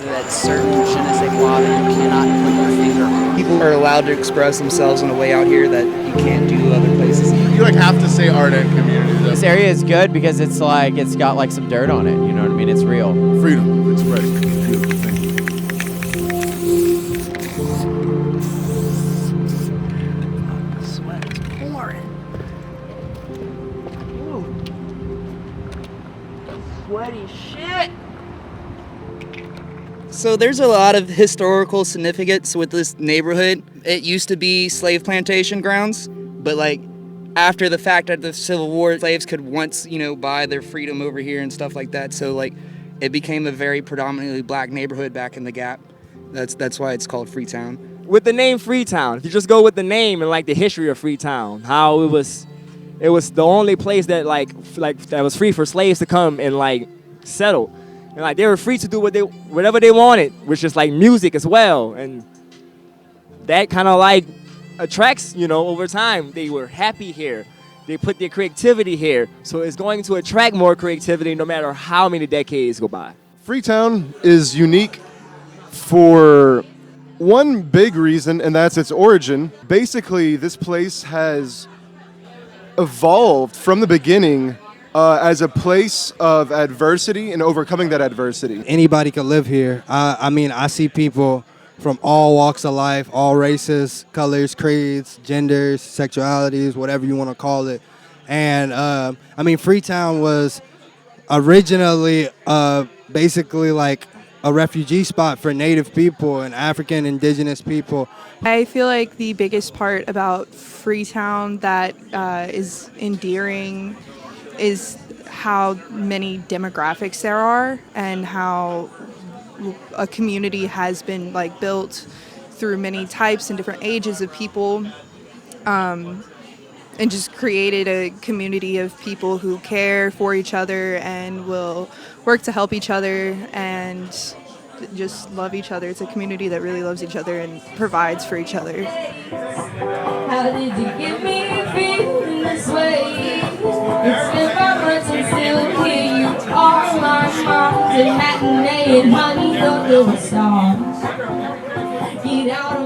that certain je ne sais quoi that you cannot put your finger on. People are allowed to express themselves in a way out here that you can't do other places. You have to say art and community. This area is good because it's got some dirt on it. You know what I mean? It's real. Freedom of expression. Beautiful. Thank you. The sweat is pouring. Ooh. Sweaty shit. So there's a lot of historical significance with this neighborhood. It used to be slave plantation grounds, but like after the fact of the Civil War, slaves could once, buy their freedom over here and stuff like that. So like it became a very predominantly black neighborhood back in the Gap. That's why it's called Freetown. With the name Freetown, if you just go with the name and like the history of Freetown, how it was the only place that like that was free for slaves to come and like settle. And like they were free to do whatever they wanted, which is like music as well. And that kind of like attracts, over time. They were happy here. They put their creativity here. So it's going to attract more creativity no matter how many decades go by. Freetown is unique for one big reason, and that's its origin. Basically, this place has evolved from the beginning as a place of adversity and overcoming that adversity. Anybody can live here. I see people from all walks of life, all races, colors, creeds, genders, sexualities, whatever you want to call it. And Freetown was originally basically like a refugee spot for Native people and African indigenous people. I feel like the biggest part about Freetown that is endearing is how many demographics there are and how a community has been like built through many types and different ages of people, and just created a community of people who care for each other and will work to help each other and just love each other. It's a community that really loves each other and provides for each other. How did you get me feeling this way? It's been 5 months and still here you are, my mom's and matinee and honey, the little stars.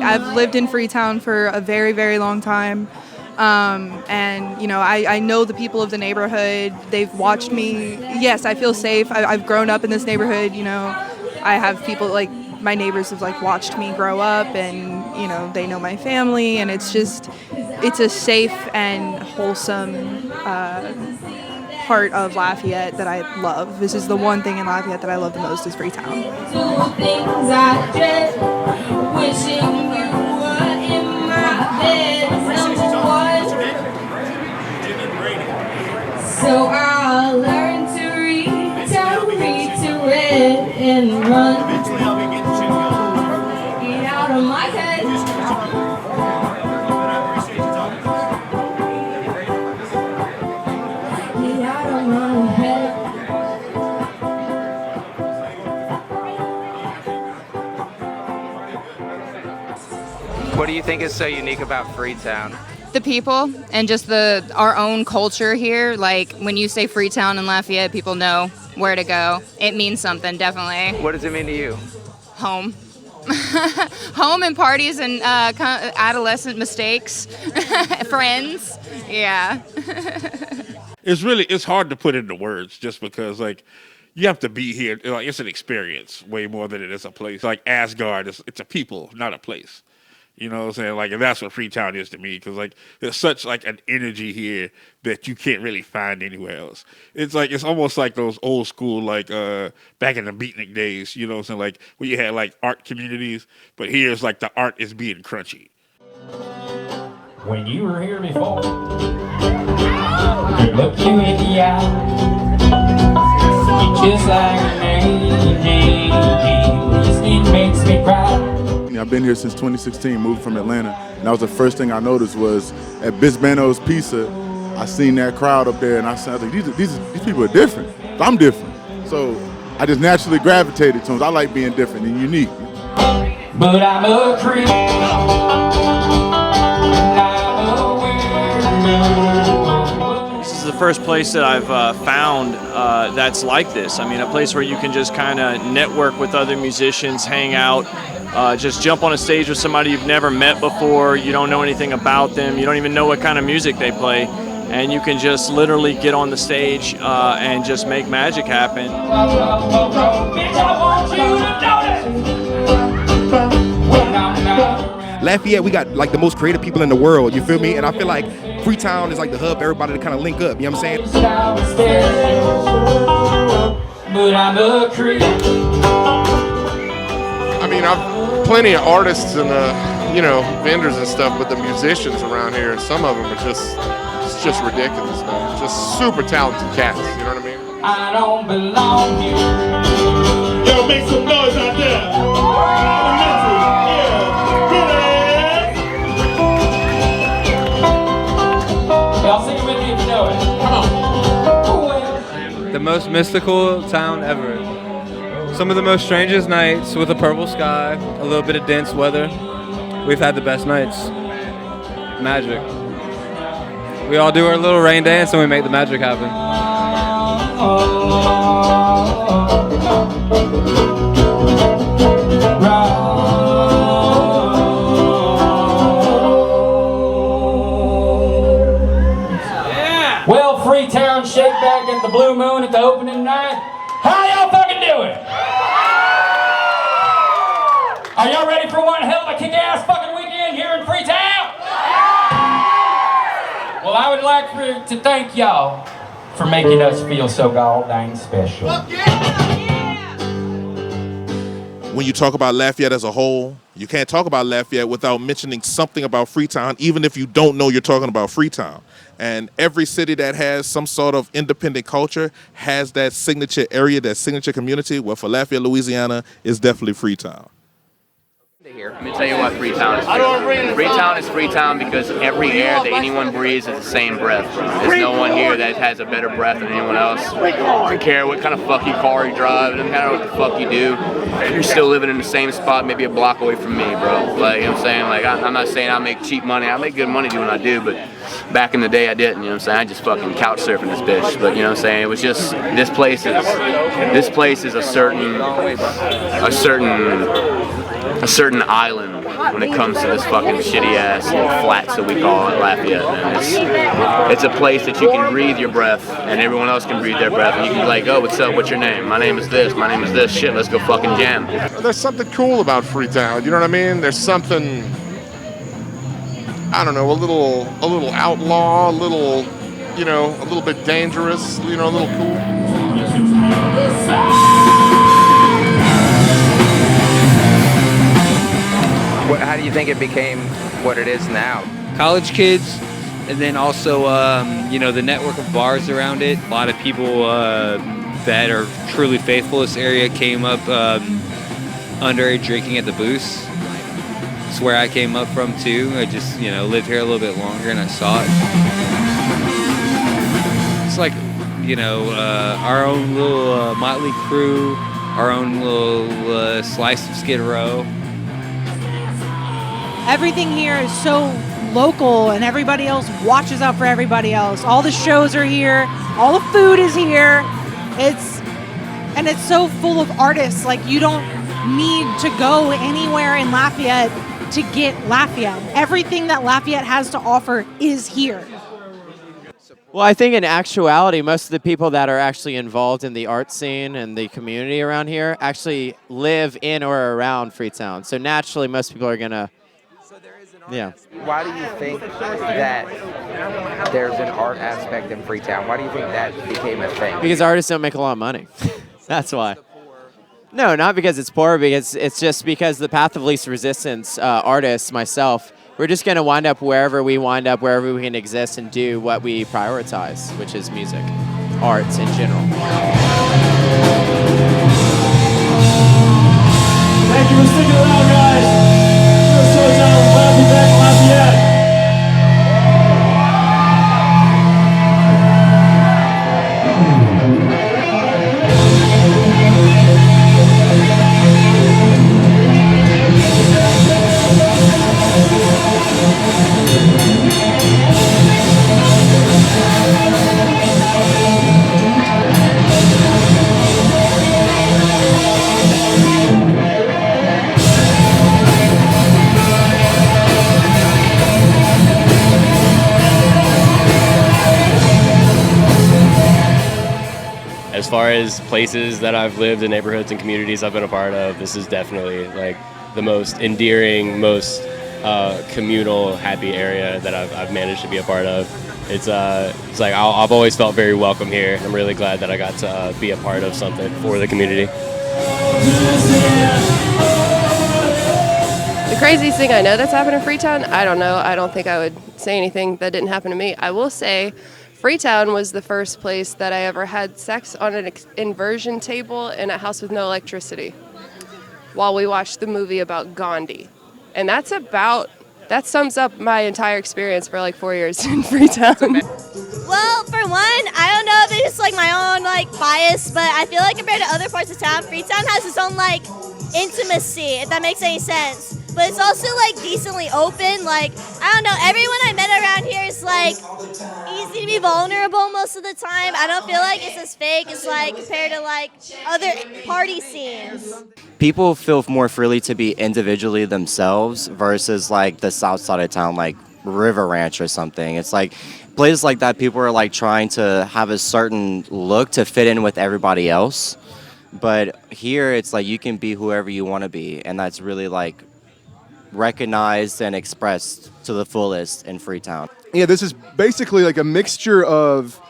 I've lived in Freetown for a very, very long time. I know the people of the neighborhood. They've watched me. Yes, I feel safe. I've grown up in this neighborhood, I have people like my neighbors have like watched me grow up and, they know my family, and it's a safe and wholesome part of Lafayette that I love. This is the one thing in Lafayette that I love the most is Freetown. Two things I dread, wishing you were in my bed. Number one, so I'll learn to read to read and run. Get out of my head. Get out of my head. What do you think is so unique about Freetown? The people and just our own culture here. Like when you say Freetown and Lafayette, people know where to go. It means something, definitely. What does it mean to you? Home. Home and parties and adolescent mistakes. Friends. Yeah. It's hard to put into words just because you have to be here. It's an experience way more than it is a place. Like Asgard, it's a people, not a place. You know what I'm saying? And that's what Freetown is to me, because there's such an energy here that you can't really find anywhere else. It's almost like those old school back in the beatnik days. You know what I'm saying? Where you had art communities, but here's the art is being crunchy. When you were here before, could look you in the eye. You just like an angel, it makes me cry. I've been here since 2016, moved from Atlanta, and that was the first thing I noticed was at Bisbano's Pizza, I seen that crowd up there, and I said, these people are different. I'm different. So I just naturally gravitated to them. I like being different and unique. But I'm a creep. This is the first place that I've found that's like this. I mean, a place where you can just kind of network with other musicians, hang out, just jump on a stage with somebody you've never met before. You don't know anything about them. You don't even know what kind of music they play. And you can just literally get on the stage and just make magic happen. Lafayette, we got like the most creative people in the world, you feel me? And I feel like Freetown is like the hub for everybody to kind of link up, you know what I'm saying? I mean, I've plenty of artists and vendors and stuff, but the musicians around here, some of them are it's just ridiculous, man. Just super talented cats, you know what I mean? I don't belong here. Yo, make some noise out there. Y'all sing it with me if you know it. Come on. The most mystical town ever. Some of the most strangest nights with a purple sky, a little bit of dense weather. We've had the best nights. Magic. We all do our little rain dance and we make the magic happen. Well, Freetown, Shakeback at the Blue Moon at the opening night. How y'all fucking doing? Are y'all ready for one hell of a kick-ass fucking weekend here in Freetown? Well, I would like to thank y'all for making us feel so god dang special. When you talk about Lafayette as a whole, you can't talk about Lafayette without mentioning something about Freetown, even if you don't know you're talking about Freetown. And every city that has some sort of independent culture has that signature area, that signature community. Well, for Lafayette, Louisiana, it's definitely Freetown. Let me tell you what Freetown is. Freetown is Freetown because every air that anyone breathes is the same breath. There's no one here that has a better breath than anyone else. I don't care what kind of fucking car you drive, it doesn't matter what the fuck you do. You're still living in the same spot, maybe a block away from me, bro. Like, you know what I'm saying? Like, I'm not saying I make cheap money. I make good money doing what I do, but back in the day I didn't, you know what I'm saying? I just fucking couch surfing this bitch. But you know what I'm saying? It was just, this place is a certain island when it comes to this fucking shitty ass flats that we call it Lafayette, man. It's a place that you can breathe your breath and everyone else can breathe their breath and you can be like, oh, what's up, what's your name? My name is this, shit, let's go fucking jam. There's something cool about Freetown, you know what I mean? There's something, I don't know, a little outlaw, a little bit dangerous, a little cool. How do you think it became what it is now? College kids, and then also, the network of bars around it. A lot of people that are truly faithful to this area came up underage drinking at the booths. It's where I came up from too. I just, lived here a little bit longer and I saw it. It's like, our own little motley crew, our own little slice of Skid Row. Everything here is so local and everybody else watches out for everybody else. All the shows are here. All the food is here. It's so full of artists. Like, you don't need to go anywhere in Lafayette to get Lafayette. Everything that Lafayette has to offer is here. Well, I think in actuality, most of the people that are actually involved in the art scene and the community around here actually live in or around Freetown. So naturally, most people are going to. Yeah. Why do you think that there's an art aspect in Freetown? Why do you think that became a thing? Because artists don't make a lot of money. That's why. No, not because it's poor, because it's just because the path of least resistance, artists, myself, we're just going to wind up wherever we can exist and do what we prioritize, which is music, arts in general. Thank you for sticking around, guys. So down, glad to be back in Lafayette. far as places that I've lived in, neighborhoods and communities I've been a part of, this is definitely like the most endearing, most communal, happy area that I've managed to be a part of. It's like I've always felt very welcome here. I'm really glad that I got to be a part of something for the community. The craziest thing I know that's happened in Freetown, I don't know. I don't think I would say anything that didn't happen to me. I will say Freetown was the first place that I ever had sex on an inversion table in a house with no electricity while we watched the movie about Gandhi. And that sums up my entire experience for like 4 years in Freetown. Well, for one, I don't know if it's like my own like bias, but I feel like compared to other parts of town, Freetown has its own like intimacy, if that makes any sense. But it's also like decently open. Like, I don't know, everyone I met around here is like easy to be vulnerable most of the time. I don't feel like it's as fake as like compared to like other party scenes. People feel more freely to be individually themselves versus like the south side of town, like River Ranch or something. It's like places like that, people are like trying to have a certain look to fit in with everybody else. But here it's like you can be whoever you want to be, and that's really like recognized and expressed to the fullest in Freetown. Yeah, this is basically like a mixture of,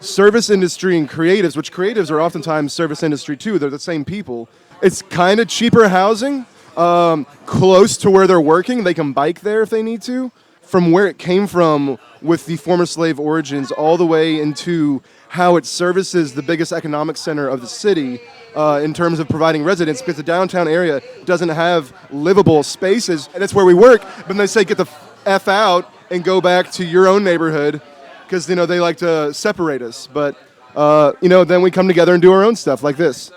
service industry and creatives, which creatives are oftentimes service industry too. They're the same people. It's kind of cheaper housing, close to where they're working. They can bike there if they need to. From where it came from with the former slave origins all the way into how it services the biggest economic center of the city in terms of providing residents, because the downtown area doesn't have livable spaces, and that's where we work. But then they say get the F out and go back to your own neighborhood, because they like to separate us. But then we come together and do our own stuff like this.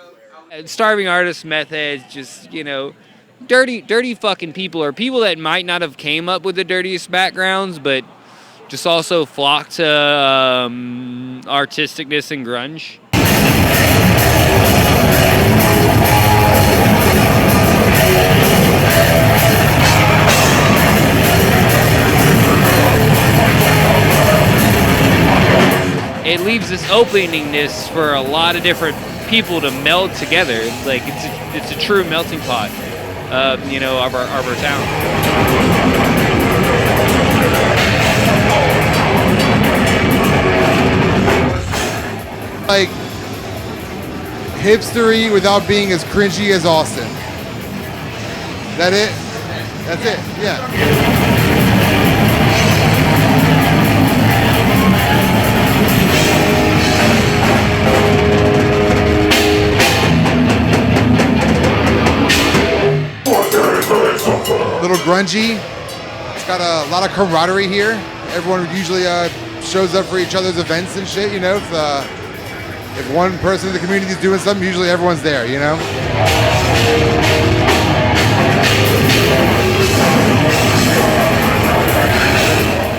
Starving artist methods, just dirty fucking people, or people that might not have came up with the dirtiest backgrounds, but just also flock to artisticness and grunge. It leaves this openingness for a lot of different people to meld together. It's like it's a true melting pot, of our town. Like hipstery without being as cringy as Austin. Is that it? That's it. Yeah. A little grungy. It's got a lot of camaraderie here. Everyone usually shows up for each other's events and shit. If one person in the community is doing something, usually everyone's there.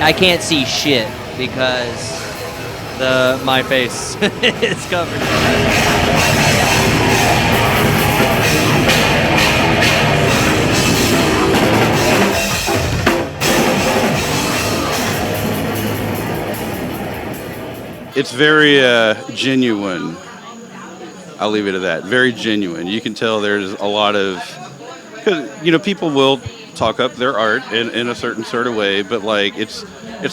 I can't see shit because my face is covered. It's very genuine. I'll leave it at that. Very genuine. You can tell there's a lot of, because people will talk up their art in a certain sort of way, but like it's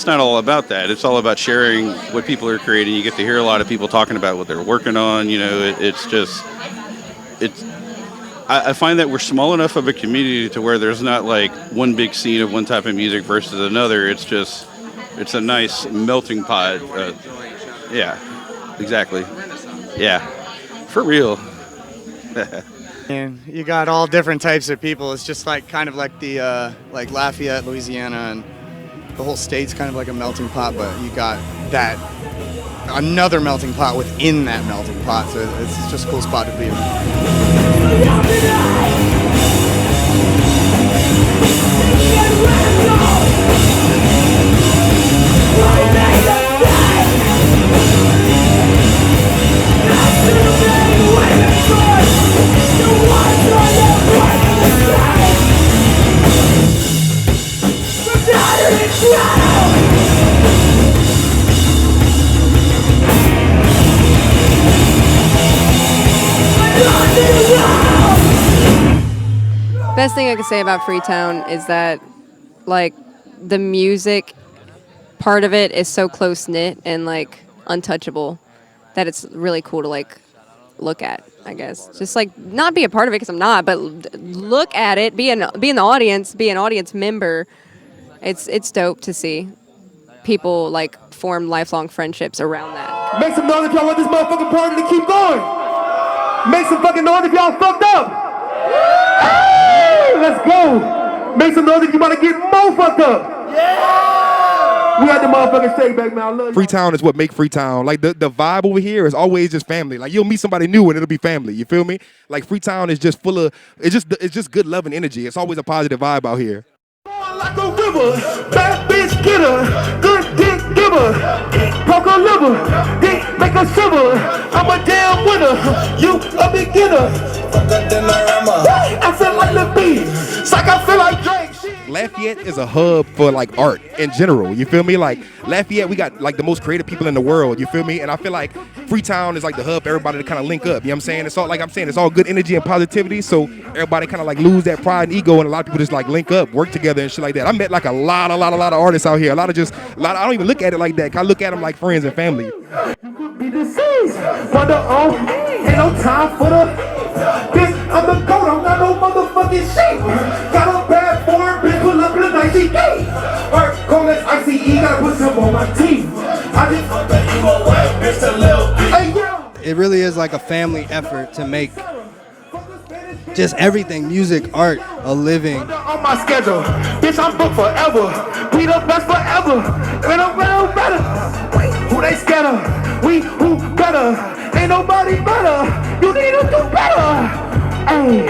not all about that. It's all about sharing what people are creating. You get to hear a lot of people talking about what they're working on. I find that we're small enough of a community to where there's not like one big scene of one type of music versus another. It's a nice melting pot. Yeah, exactly. Yeah, for real. And you got all different types of people. It's just like kind of like the like Lafayette, Louisiana, and the whole state's kind of like a melting pot. But you got that another melting pot within that melting pot. So it's just a cool spot to be Best thing I can say about Freetown is that, like, the music part of it is so close knit and like untouchable that it's really cool to like look at. I guess just like not be a part of it because I'm not, but look at it, be in the audience, be an audience member. It's dope to see people like form lifelong friendships around that. Make some noise if y'all want this motherfucking party to keep going. Make some fucking noise if y'all fucked up. Hey, let's go. Make some noise if you about to get more fucked up. Yeah. We got the motherfucking Shakeback, man. I love you. Freetown is what make Freetown. Like the vibe over here is always just family. Like you'll meet somebody new and it'll be family. You feel me? Like Freetown is just full of it's just good love and energy. It's always a positive vibe out here. Like a river, bad bitch getter, good dick giver, poker liver, dick make a shiver. I'm a damn winner, you a beginner. I feel like the beat, it's like I feel like Drake. Lafayette is a hub for like art in general. You feel me? Like Lafayette, we got like the most creative people in the world. You feel me? And I feel like Freetown is like the hub for everybody to kind of link up. You know what I'm saying? It's all like I'm saying, it's all good energy and positivity. So everybody kind of like lose that pride and ego, and a lot of people just like link up, work together and shit like that. I met like a lot of artists out here. I don't even look at it like that. I look at them like friends and family. Be deceased, wonder ain't no time for the bitch. I'm the goat, I'm not no motherfucking sheep. Got a bad form, bitch, pull up in the 98. Art, Colex, ICE, gotta put some on my teeth. I just fuck the emo white bitch, a little bitch. Hey, yo. It really is like a family effort to make just everything, music, art, a living. On my schedule, bitch, I'm booked forever. We the best forever. We the better. Who they scared of? We who better? Ain't nobody better. You need to do better. Hey,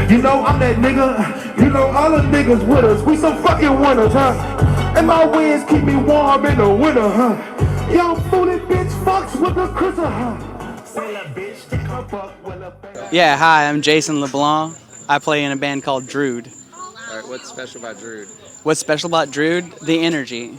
you know I'm that nigga. You know all the niggas with us. We some fucking winners, huh? And my wins keep me warm in the winter, huh? Young fooling bitch fucks with the crystal, huh? Yeah, hi, I'm Jason LeBlanc. I play in a band called Druid. All right, what's special about Druid? What's special about Druid? The energy.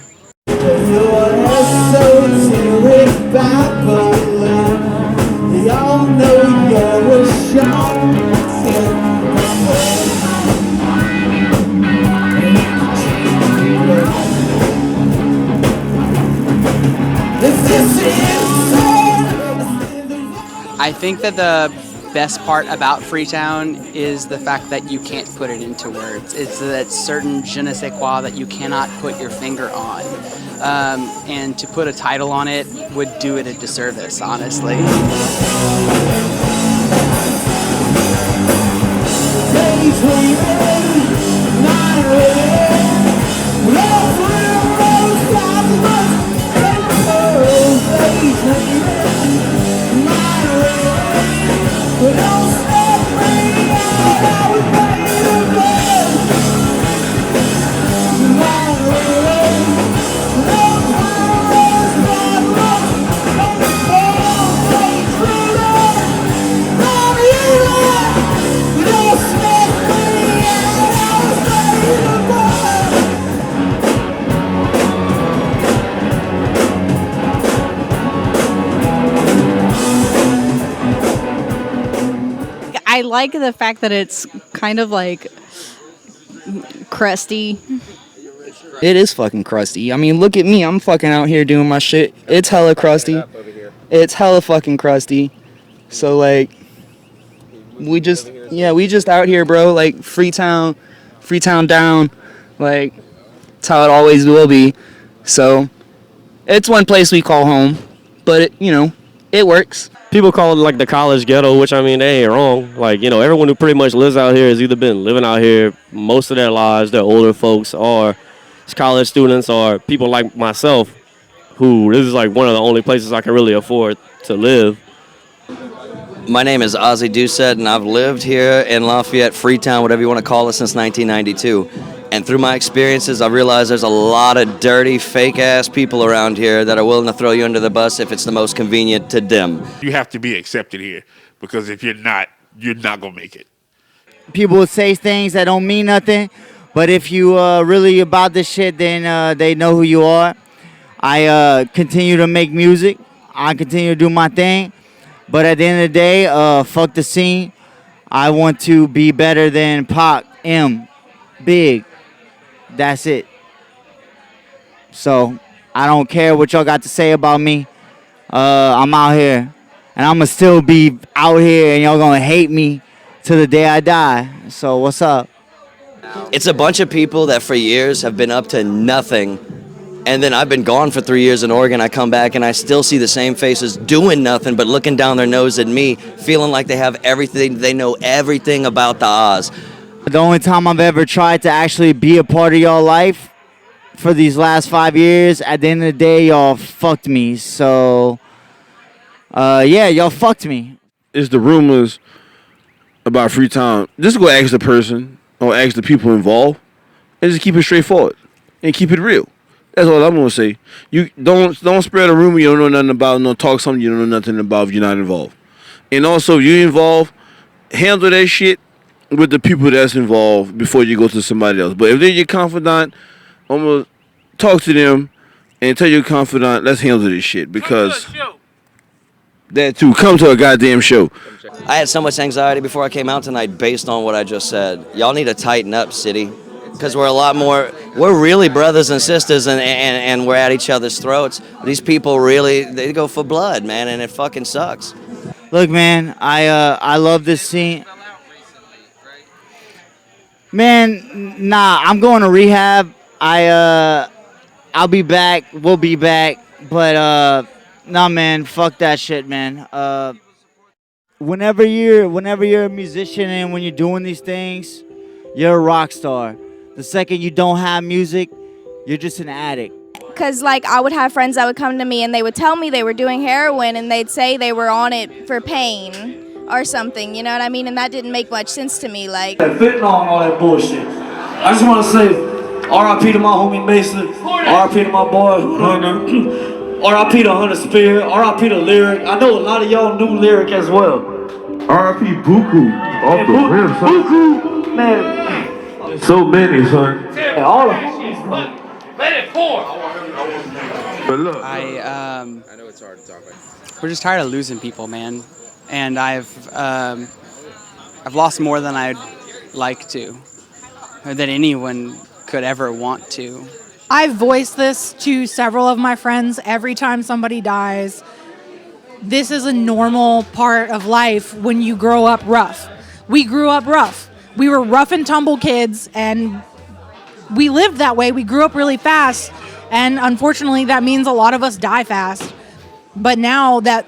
I think that the best part about Freetown is the fact that you can't put it into words. It's that certain je ne sais quoi that you cannot put your finger on. And to put a title on it would do it a disservice, honestly. I like the fact that it's kind of like crusty. It is fucking crusty. I mean, look at me. I'm fucking out here doing my shit. It's hella crusty. It's hella fucking crusty. So, like, we just out here, bro. Like, Freetown down. Like, it's how it always will be. So, it's one place we call home. But, it works. People call it like the college ghetto, which I mean, they ain't wrong. Like, everyone who pretty much lives out here has either been living out here most of their lives, they're older folks, or it's college students, or people like myself, who this is like one of the only places I can really afford to live. My name is Ozzy Doucette, and I've lived here in Lafayette, Freetown, whatever you want to call it, since 1992. And through my experiences, I realized there's a lot of dirty, fake-ass people around here that are willing to throw you under the bus if it's the most convenient to them. You have to be accepted here, because if you're not going to make it. People will say things that don't mean nothing, but if you really about this shit, then they know who you are. I continue to make music. I continue to do my thing. But at the end of the day, fuck the scene. I want to be better than Pac, M, Big. That's it. So I don't care what y'all got to say about me. I'm out here, and I'ma still be out here, and y'all gonna hate me till the day I die. So what's up? It's a bunch of people that for years have been up to nothing. And then I've been gone for 3 years in Oregon. I come back and I still see the same faces doing nothing but looking down their nose at me, feeling like they have everything, they know everything about the Oz. The only time I've ever tried to actually be a part of y'all life for these last 5 years, at the end of the day, y'all fucked me. So, yeah, y'all fucked me. It's the rumors about Freetown. Just go ask the person or ask the people involved and just keep it straightforward and keep it real. That's all I'm gonna say. You don't spread a rumor you don't know nothing about, no talk something you don't know nothing about if you're not involved. And also, if you're involved, handle that shit with the people that's involved before you go to somebody else. But if they're your confidant, I'm gonna talk to them and tell your confidant, let's handle this shit because that too. Come to a goddamn show. I had so much anxiety before I came out tonight based on what I just said. Y'all need to tighten up, city, because we're a lot more, we're really brothers and sisters and we're at each other's throats. These people really, they go for blood, man, and it fucking sucks. Look, man, I love this scene. Man, nah, I'm going to rehab. I'll be back. We'll be back. But nah, man, fuck that shit, man. Whenever you're a musician and when you're doing these things, you're a rock star. The second you don't have music, you're just an addict. Because, like, I would have friends that would come to me and they would tell me they were doing heroin and they'd say they were on it for pain or something, you know what I mean? And that didn't make much sense to me. Like, fentanyl and all that bullshit. I just want to say R.I.P. to my homie Mason, R.I.P. to my boy Hunter, R.I.P. to Hunter Spear, R.I.P. to Lyric. I know a lot of y'all knew Lyric as well. R.I.P. Buku off the rim, son. Buku, man. So many, son. Yeah, all of them. Let it pour. But look, I know it's hard to talk about. We're just tired of losing people, man, and I've lost more than I'd like to, or that anyone could ever want to. I've voiced this to several of my friends every time somebody dies. This is a normal part of life when you grow up rough. We grew up rough. We were rough and tumble kids, and we lived that way. We grew up really fast, and unfortunately that means a lot of us die fast. But now that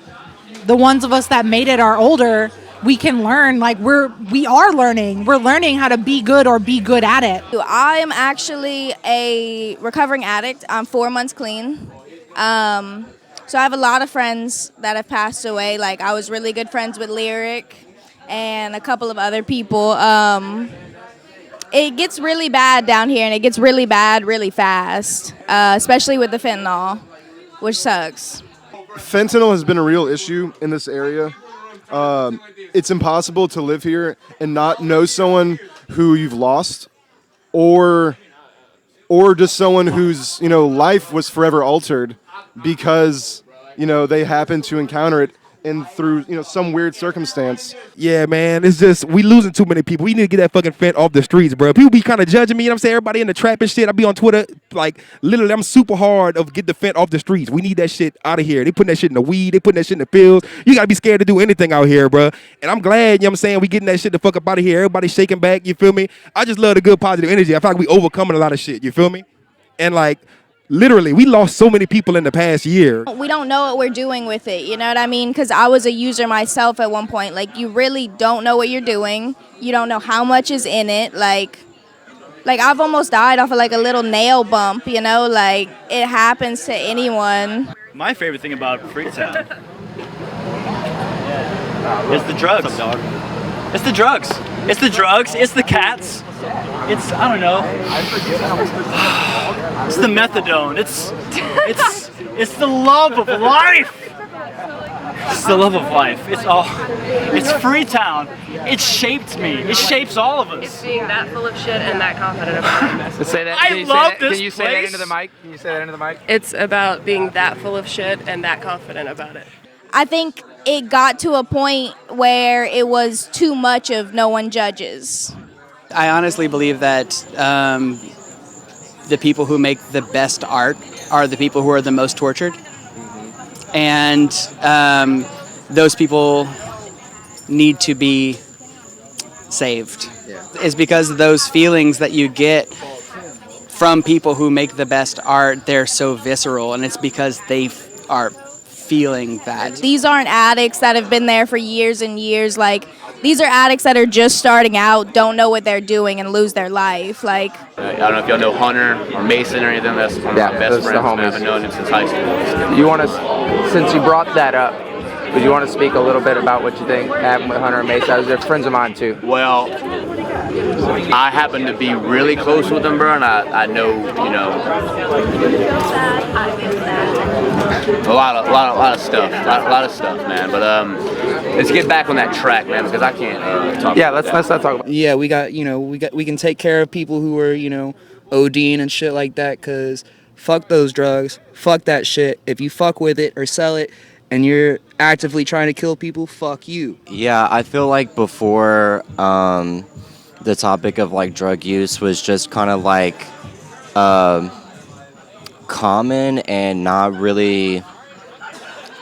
the ones of us that made it are older, we can learn, like we are learning. We're learning how to be good or be good at it. I'm actually a recovering addict. I'm 4 months clean. So I have a lot of friends that have passed away. Like, I was really good friends with Lyric and a couple of other people. It gets really bad down here, and it gets really bad really fast, especially with the fentanyl, which sucks. Fentanyl has been a real issue in this area. It's impossible to live here and not know someone who you've lost, or just someone whose life was forever altered because they happened to encounter it and through some weird circumstance. Yeah, man, it's just we losing too many people. We need to get that fucking fent off the streets, bro. People be kind of judging me. You know what I'm saying? Everybody in the trap and shit. I be on Twitter, like literally, I'm super hard of get the fent off the streets. We need that shit out of here. They putting that shit in the weed. They putting that shit in the pills. You gotta be scared to do anything out here, bro. And I'm glad, you know what I'm saying, we getting that shit the fuck up out of here. Everybody shaking back. You feel me? I just love the good positive energy. I feel like we overcoming a lot of shit. You feel me? And like, literally, we lost so many people in the past year. We don't know what we're doing with it, you know what I mean? Because I was a user myself at one point. Like, you really don't know what you're doing. You don't know how much is in it. Like I've almost died off of like a little nail bump, like it happens to anyone. My favorite thing about Freetown is the drugs. It's the drugs. It's the drugs. It's the cats. It's, I don't know. It's the methadone. It's the love of life. It's the love of life. It's Freetown. It shaped me. It shapes all of us. It's being that full of shit and that confident about it. Say that. I love this Can you say that into the mic? Can you say that into the mic? It's about being that full of shit and that confident about it. I think it got to a point where it was too much of no one judges. I honestly believe that the people who make the best art are the people who are the most tortured. And those people need to be saved. It's because those feelings that you get from people who make the best art, they're so visceral, and it's because they are feeling that. These aren't addicts that have been there for years and years. Like, these are addicts that are just starting out, don't know what they're doing, and lose their life. Like, I don't know if y'all know Hunter or Mason or anything. That's one of my best friends. I haven't known him since high school. You want to, since you brought that up, would you want to speak a little bit about what you think happened with Hunter and Mason? They're friends of mine too. Well, I happen to be really close with them, bro, and I know, you know, a lot of stuff, a lot of stuff, man. But let's get back on that track, man, because I can't talk. Yeah, about let's not talk about. Yeah, we can take care of people who are, ODing and shit like that, because fuck those drugs, fuck that shit. If you fuck with it or sell it and you're actively trying to kill people, fuck you. Yeah, I feel like before the topic of like drug use was just kind of like common and not really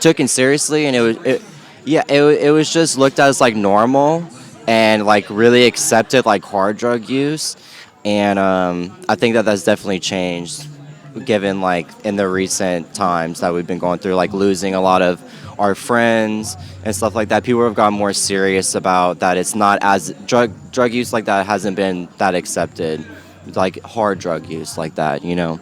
taken seriously, and it was just looked at as like normal and like really accepted like hard drug use, and I think that that's definitely changed given like in the recent times that we've been going through, like losing a lot of our friends and stuff like that. People have gotten more serious about that. It's not as drug use like that hasn't been that accepted, like hard drug use like that, And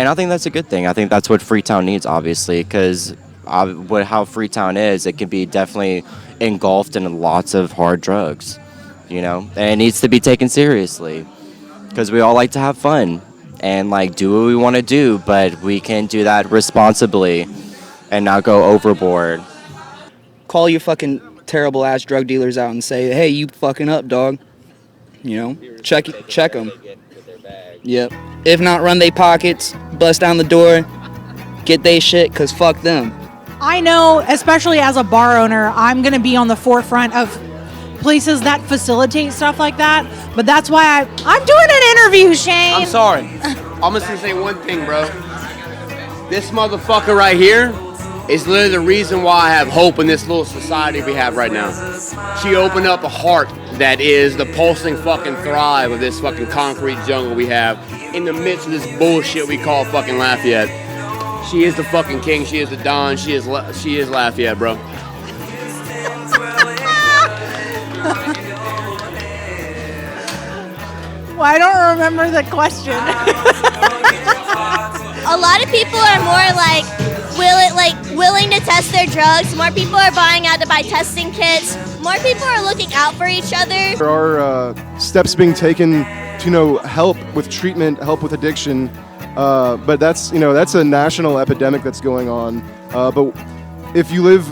I think that's a good thing. I think that's what Freetown needs, obviously, because how Freetown is, it can be definitely engulfed in lots of hard drugs, and it needs to be taken seriously because we all like to have fun and like do what we want to do, but we can do that responsibly and not go overboard. Call your fucking terrible ass drug dealers out and say, hey, you fucking up, dog. Check them. Yep. If not, run they pockets, bust down the door, get they shit, because fuck them. I know, especially as a bar owner, I'm going to be on the forefront of places that facilitate stuff like that. But that's why I'm doing an interview, Shane. I'm sorry. I'm just going to say one thing, bro. This motherfucker right here is literally the reason why I have hope in this little society we have right now. She opened up a heart that is the pulsing fucking thrive of this fucking concrete jungle we have in the midst of this bullshit we call fucking Lafayette. She is the fucking king. She is the Don. She is Lafayette, bro. Well, I don't remember the question. A lot of people are more like willing to test their drugs. More people are buying out to buy testing kits. More people are looking out for each other. There are steps being taken to help with treatment, help with addiction, but that's a national epidemic that's going on. But if you live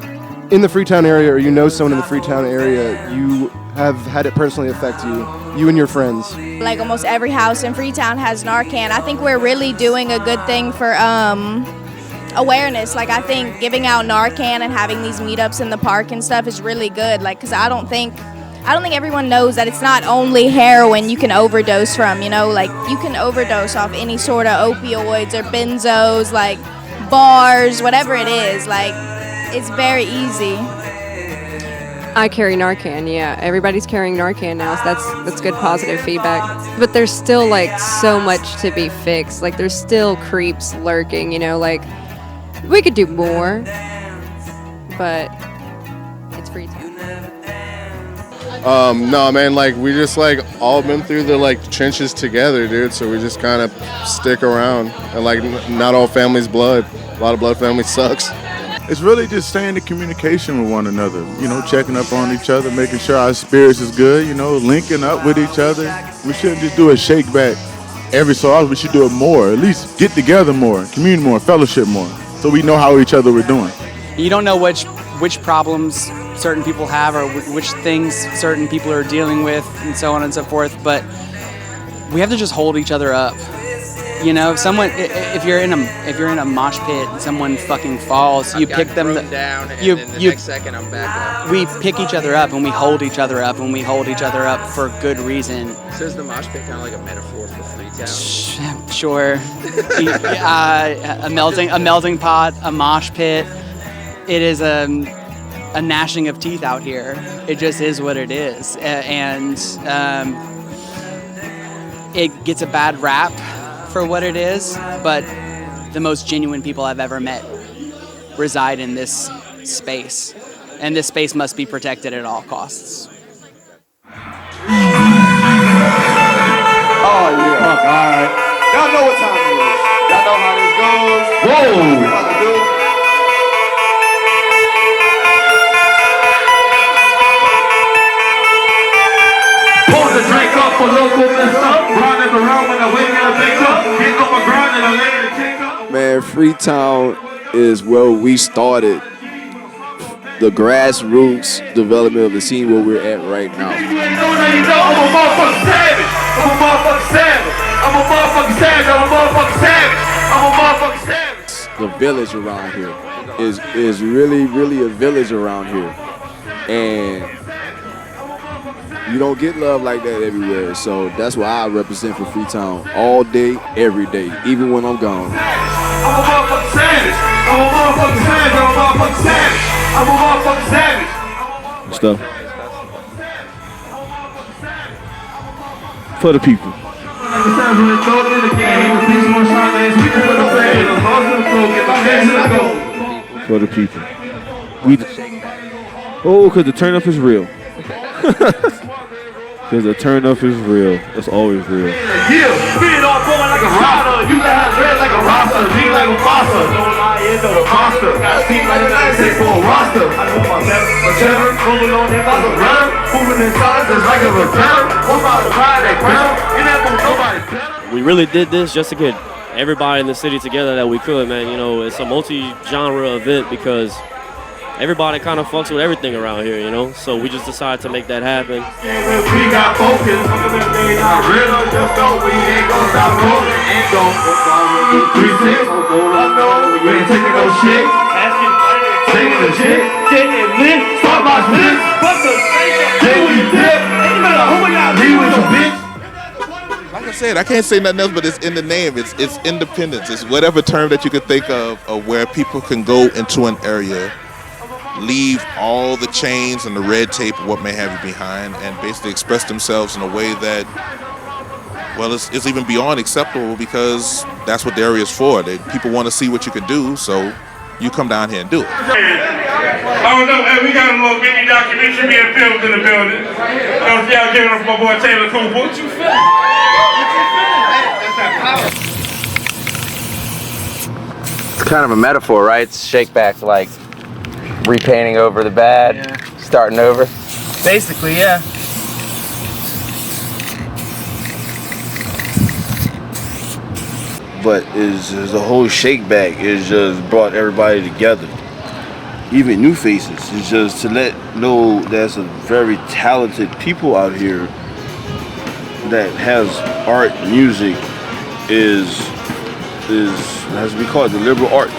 in the Freetown area or you know someone in the Freetown area, you have had it personally affect you and your friends. Like almost every house in Freetown has Narcan. I think we're really doing a good thing for awareness. Like I think giving out Narcan and having these meetups in the park and stuff is really good. Like, cause I don't think everyone knows that it's not only heroin you can overdose from. Like you can overdose off any sort of opioids or benzos, like bars, whatever it is. Like it's very easy. I carry Narcan, yeah. Everybody's carrying Narcan now, so that's good positive feedback. But there's still like so much to be fixed. Like there's still creeps lurking, like we could do more, but it's Freetown. No, man, like we just like all been through the trenches together, dude. So we just kind of stick around, and not all families blood. A lot of blood family sucks. It's really just staying in communication with one another, checking up on each other, making sure our spirits is good, linking up with each other. We shouldn't just do a Shakeback every so often. We should do it more, at least get together more, commune more, fellowship more, so we know how each other we're doing. You don't know which problems certain people have or which things certain people are dealing with and so on and so forth, but we have to just hold each other up You know, if you're in a mosh pit and someone fucking falls, you pick them down, and you then the you next second I'm back up. we pick each other up and we hold each other up and we hold each other up for good reason. So is the mosh pit kind of like a metaphor for Freetown? Sure. A melting pot, a mosh pit. It is a gnashing of teeth out here. It just is what it is, and it gets a bad rap for what it is, but the most genuine people I've ever met reside in this space, and this space must be protected at all costs. Oh yeah. Fuck, all right. Y'all know what time it is. Y'all know how this goes. Whoa. What we about to do? Pour the drink up for local mister. Running around when I wake up, pick up. Get on my grind and I'm ready to kick up. Man, Freetown is where we started the grassroots development of the scene where we're at right now. I'm a motherfucking savage. I'm a motherfucking savage. I'm a motherfucking savage. I'm a motherfucking savage. I'm a motherfucking savage. The village around here is really a village around here, and you don't get love like that everywhere. So that's why I represent for Freetown all day, every day, even when I'm gone. I'm a motherfucking savage. I'm a motherfucking savage. I'm a motherfucking savage. I'm a motherfucking savage. Stuff. For the people. For the people. Because the turn up is real. Because the turn up is real. That's always real. Yeah, spit on boy like a rider. You got have dread like a roster. Be like a monster. Don't lie, it's a monster. Got seat like a nice for a roster. I know my better, but Trevor, moving on if I was a runner. Moving in silence is like a return. What's about to ride that crown? You never nobody better. We really did this just to get everybody in the city together that we could, man. You know, it's a multi-genre event because everybody kind of fucks with everything around here, you know? So we just decided to make that happen. We got focus. I really just know we ain't gonna stop rolling. Ain't gonna 3-6. I know we ain't taking no shit. Asking, taking the shit. Getting lit. Start my split. Fuck the shit. We dip. You better who we got be with your bitch. Like I said, I can't say nothing else, but it's in the name. It's independence. It's whatever term that you could think of where people can go into an area, leave all the chains and the red tape of what may have you behind, and basically express themselves in a way that, well, it's even beyond acceptable because that's what the area is for. People want to see what you can do, so you come down here and do it. I don't know, hey, we got a little mini documentary being filmed in the building. Y'all giving it up for my boy Taylor Cooper. What you feeling? It's kind of a metaphor, right? It's Shakeback, like repainting over the bad, starting over. Basically, yeah. But it's the whole Shakeback is just brought everybody together. Even new faces. It's just to let know there's a very talented people out here that has art, music, is as we call it, the liberal arts.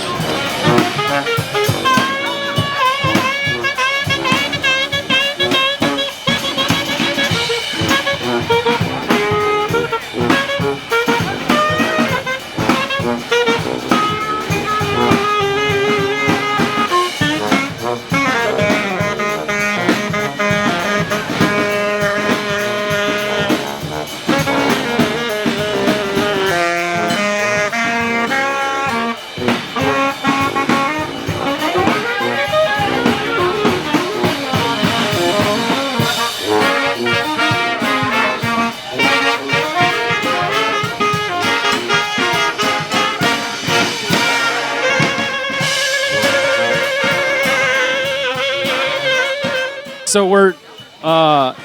So we're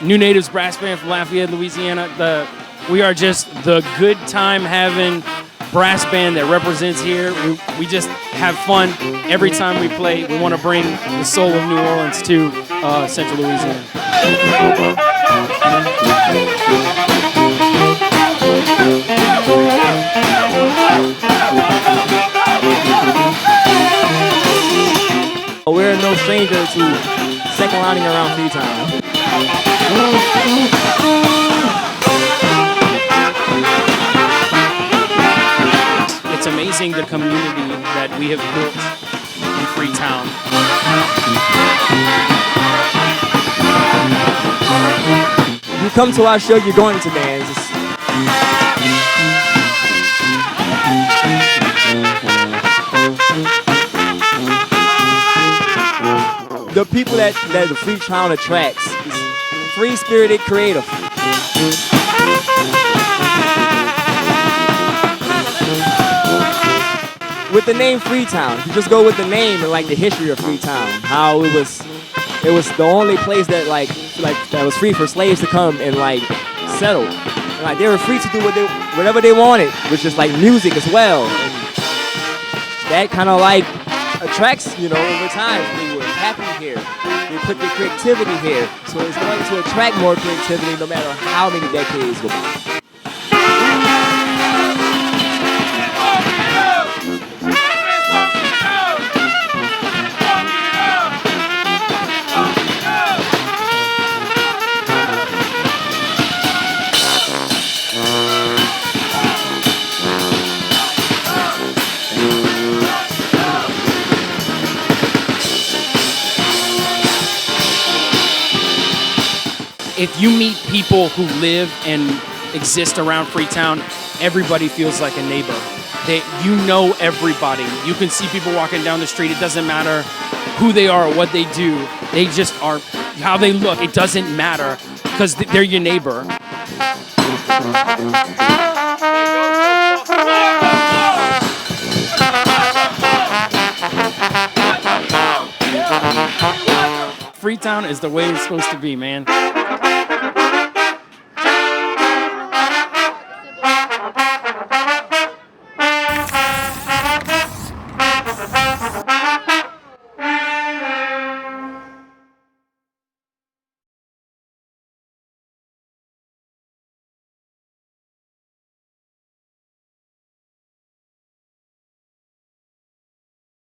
New Natives Brass Band from Lafayette, Louisiana. We are just the good time having brass band that represents here. We just have fun every time we play. We want to bring the soul of New Orleans to Central Louisiana. stranger to second lining around Freetown. It's amazing the community that we have built in Freetown. You come to our show, you're going to dance. The people that the Freetown attracts is free-spirited, creative. With the name Freetown, you just go with the name and like the history of Freetown, how it was the only place that like that was free for slaves to come and like settle. And, like they were free to do whatever they wanted, which is like music as well. And that kind of like attracts, over time. They were happy here. They put their creativity here. So it's going to attract more creativity no matter how many decades go by. If you meet people who live and exist around Freetown, everybody feels like a neighbor. You know everybody. You can see people walking down the street. It doesn't matter who they are or what they do. They just are how they look. It doesn't matter because they're your neighbor. Freetown is the way it's supposed to be, man.